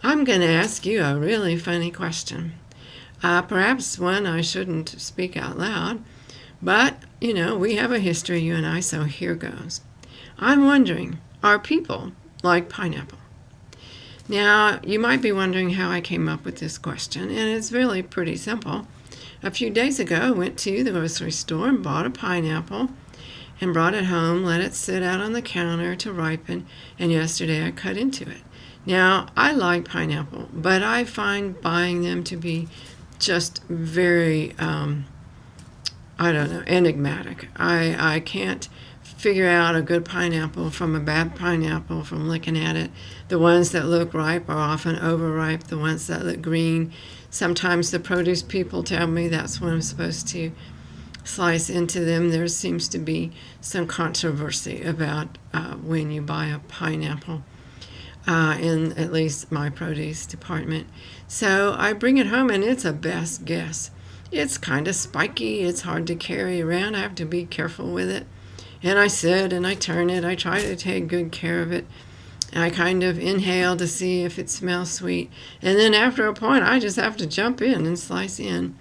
I'm going to ask you a really funny question. Perhaps one I shouldn't speak out loud, but, we have a history, you and I, so here goes. I'm wondering, are people like pineapple? Now, you might be wondering how I came up with this question, and it's really pretty simple. A few days ago, I went to the grocery store and bought a pineapple and brought it home, let it sit out on the counter to ripen, and yesterday I cut into it. Now, I like pineapple, but I find buying them to be just very, enigmatic. I can't figure out a good pineapple from a bad pineapple from looking at it. The ones that look ripe are often overripe. The ones that look green, sometimes the produce people tell me that's when I'm supposed to slice into them. There seems to be some controversy about when you buy a pineapple in at least my produce department. So I bring it home and it's a best guess. It's kind of spiky. It's hard to carry around. I have to be careful with it. And I sit and I turn it. I try to take good care of it. I kind of inhale to see if it smells sweet. And then after a point, I just have to jump in and slice in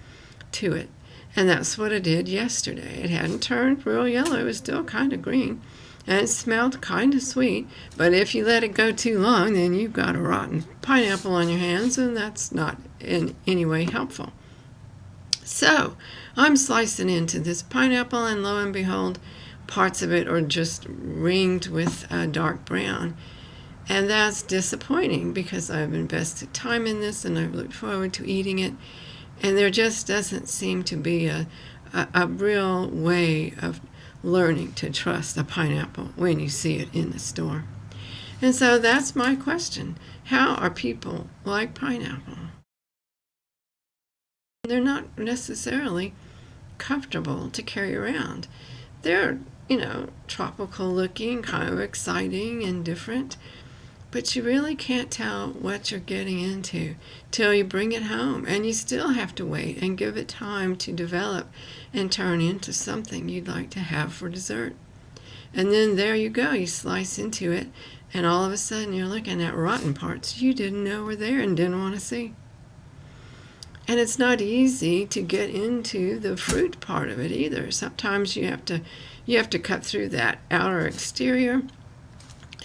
to it. And that's what I did yesterday. It hadn't turned real yellow. It was still kind of green. And it smelled kind of sweet. But if you let it go too long, then you've got a rotten pineapple on your hands, and that's not in any way helpful. So I'm slicing into this pineapple, and lo and behold, parts of it are just ringed with dark brown. And that's disappointing because I've invested time in this and I've looked forward to eating it. And there just doesn't seem to be a real way of learning to trust a pineapple when you see it in the store. And so that's my question. How are people like pineapple? They're not necessarily comfortable to carry around. They're, tropical looking, kind of exciting and different. But you really can't tell what you're getting into till you bring it home. And you still have to wait and give it time to develop and turn into something you'd like to have for dessert. And then there you go. You slice into it, and all of a sudden you're looking at rotten parts you didn't know were there and didn't want to see. And it's not easy to get into the fruit part of it either. Sometimes you have to cut through that outer exterior.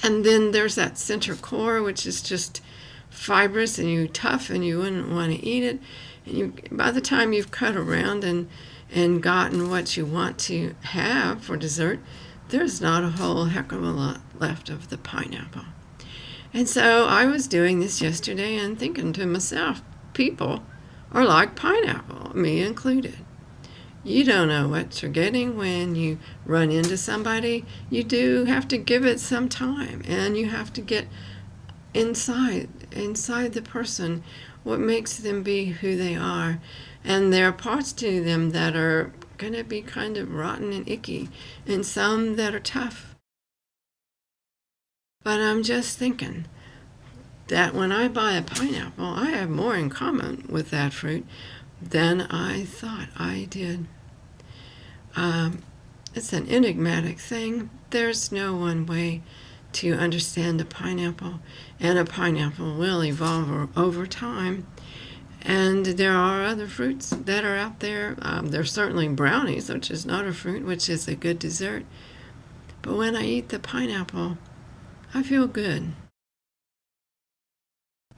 And then there's that center core, which is just fibrous and tough, and you wouldn't want to eat it. And by the time you've cut around and gotten what you want to have for dessert, there's not a whole heck of a lot left of the pineapple. And so I was doing this yesterday and thinking to myself, people are like pineapple, me included. You don't know what you're getting when you run into somebody. You do have to give it some time, and you have to get inside the person, what makes them be who they are. And there are parts to them that are going to be kind of rotten and icky, and some that are tough. But I'm just thinking that when I buy a pineapple, I have more in common with that fruit than I thought I did. It's an enigmatic thing. There's no one way to understand a pineapple, and a pineapple will evolve over time. And there are other fruits that are out there. There's certainly brownies, which is not a fruit, which is a good dessert. But when I eat the pineapple, I feel good.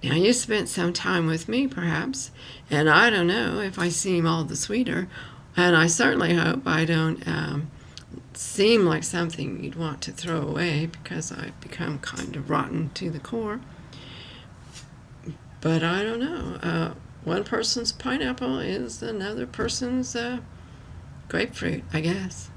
Now, you spent some time with me, perhaps, and I don't know if I seem all the sweeter, and I certainly hope I don't seem like something you'd want to throw away because I've become kind of rotten to the core. But I don't know. One person's pineapple is another person's grapefruit, I guess.